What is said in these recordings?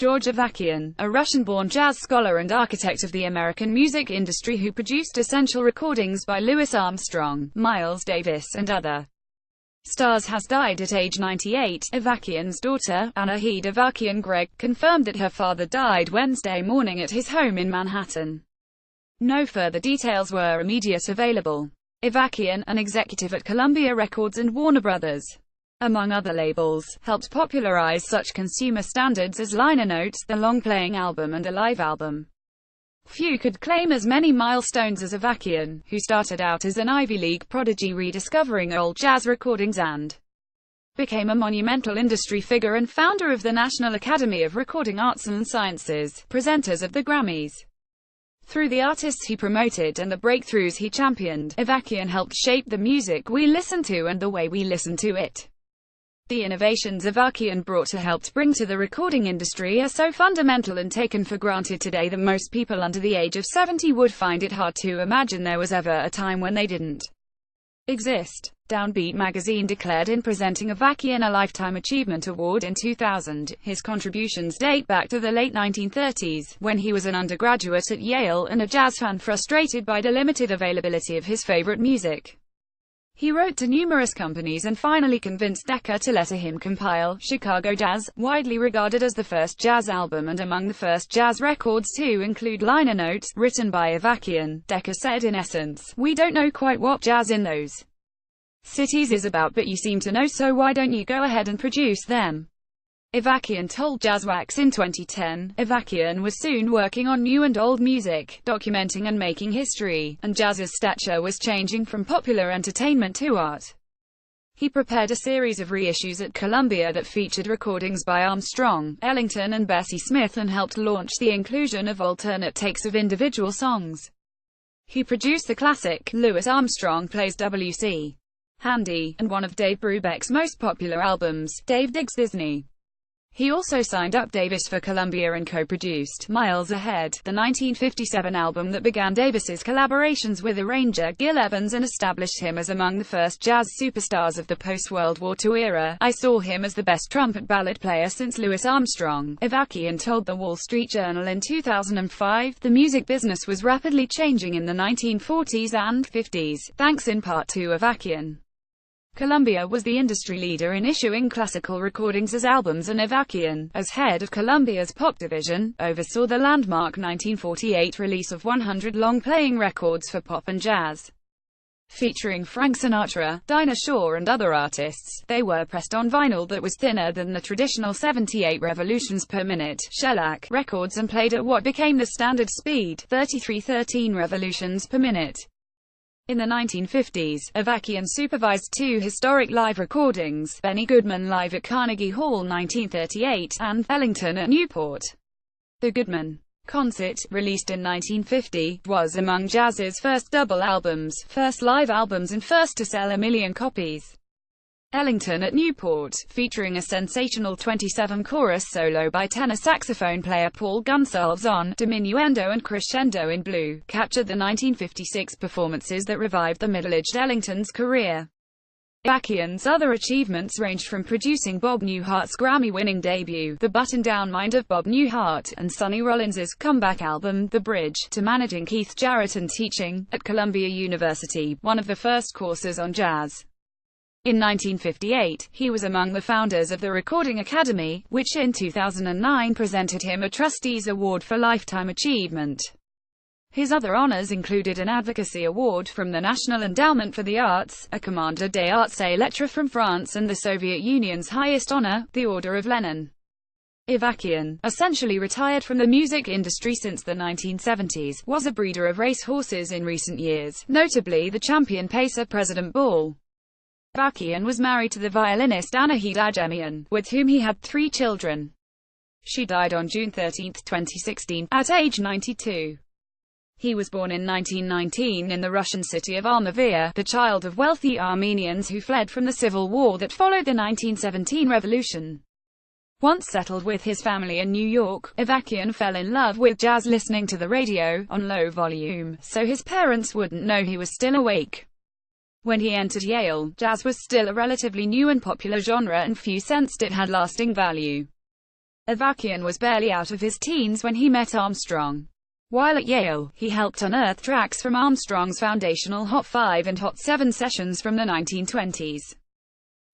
George Avakian, a Russian-born jazz scholar and architect of the American music industry who produced essential recordings by Louis Armstrong, Miles Davis, and other stars, has died at age 98. Avakian's daughter, Anahid Avakian Gregg, confirmed that her father died Wednesday morning at his home in Manhattan. No further details were immediately available. Avakian, an executive at Columbia Records and Warner Brothers, among other labels, helped popularize such consumer standards as liner notes, the long-playing album and a live album. Few could claim as many milestones as Avakian, who started out as an Ivy League prodigy rediscovering old jazz recordings and became a monumental industry figure and founder of the National Academy of Recording Arts and Sciences, presenters of the Grammys. Through the artists he promoted and the breakthroughs he championed, Avakian helped shape the music we listen to and the way we listen to it. The innovations Avakian brought to helped bring to the recording industry are so fundamental and taken for granted today that most people under the age of 70 would find it hard to imagine there was ever a time when they didn't exist. Downbeat magazine declared in presenting Avakian a Lifetime Achievement Award in 2000. His contributions date back to the late 1930s, when he was an undergraduate at Yale and a jazz fan frustrated by the limited availability of his favorite music. He wrote to numerous companies and finally convinced Decca to let him compile Chicago Jazz, widely regarded as the first jazz album and among the first jazz records to include liner notes, written by Avakian. Decca said, in essence, "We don't know quite what jazz in those cities is about, but you seem to know, so why don't you go ahead and produce them?" Avakian told JazzWax in 2010. Avakian was soon working on new and old music, documenting and making history, and jazz's stature was changing from popular entertainment to art. He prepared a series of reissues at Columbia that featured recordings by Armstrong, Ellington and Bessie Smith and helped launch the inclusion of alternate takes of individual songs. He produced the classic, Louis Armstrong Plays W.C. Handy, and one of Dave Brubeck's most popular albums, Dave Digs Disney. He also signed up Davis for Columbia and co-produced Miles Ahead, the 1957 album that began Davis's collaborations with arranger Gil Evans and established him as among the first jazz superstars of the post-World War II era. "I saw him as the best trumpet ballad player since Louis Armstrong," Avakian told the Wall Street Journal in 2005. The music business was rapidly changing in the 1940s and 50s, thanks in part to Avakian. Columbia was the industry leader in issuing classical recordings as albums, and Avakian, as head of Columbia's pop division, oversaw the landmark 1948 release of 100 long-playing records for pop and jazz. Featuring Frank Sinatra, Dinah Shore and other artists, they were pressed on vinyl that was thinner than the traditional 78 revolutions per minute shellac records and played at what became the standard speed, 3313 revolutions per minute. In the 1950s, Avakian supervised two historic live recordings, Benny Goodman Live at Carnegie Hall 1938, and Ellington at Newport. The Goodman concert, released in 1950, was among jazz's first double albums, first live albums and first to sell 1 million copies. Ellington at Newport, featuring a sensational 27-chorus solo by tenor saxophone player Paul Gonsalves on Diminuendo and Crescendo in Blue, captured the 1956 performances that revived the middle-aged Ellington's career. Avakian's other achievements ranged from producing Bob Newhart's Grammy-winning debut, The Button-Down Mind of Bob Newhart, and Sonny Rollins's comeback album, The Bridge, to managing Keith Jarrett and teaching, at Columbia University, one of the first courses on jazz. In 1958, he was among the founders of the Recording Academy, which in 2009 presented him a Trustees Award for Lifetime Achievement. His other honors included an Advocacy Award from the National Endowment for the Arts, a Commander des Arts et Lettres from France, and the Soviet Union's highest honor, the Order of Lenin. Avakian, essentially retired from the music industry since the 1970s, was a breeder of race horses in recent years, notably the champion pacer President Bull. Avakian was married to the violinist Anahid Avakian, with whom he had 3 children. She died on June 13, 2016, at age 92. He was born in 1919 in the Russian city of Almavier, the child of wealthy Armenians who fled from the civil war that followed the 1917 revolution. Once settled with his family in New York, Avakian fell in love with jazz listening to the radio, on low volume, so his parents wouldn't know he was still awake. When he entered Yale, jazz was still a relatively new and popular genre and few sensed it had lasting value. Avakian was barely out of his teens when he met Armstrong. While at Yale, he helped unearth tracks from Armstrong's foundational Hot 5 and Hot 7 sessions from the 1920s.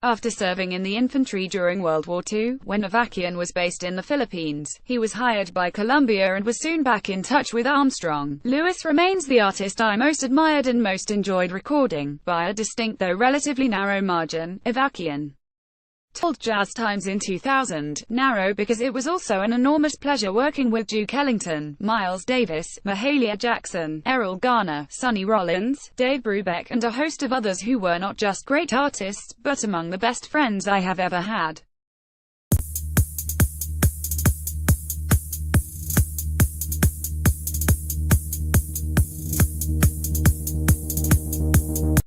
After serving in the infantry during World War II, when Avakian was based in the Philippines, he was hired by Columbia and was soon back in touch with Armstrong. Lewis remains the artist I most admired and most enjoyed recording, by a distinct though relatively narrow margin, Avakian told Jazz Times in 2000, narrow because it was also an enormous pleasure working with Duke Ellington, Miles Davis, Mahalia Jackson, Errol Garner, Sonny Rollins, Dave Brubeck and a host of others who were not just great artists, but among the best friends I have ever had.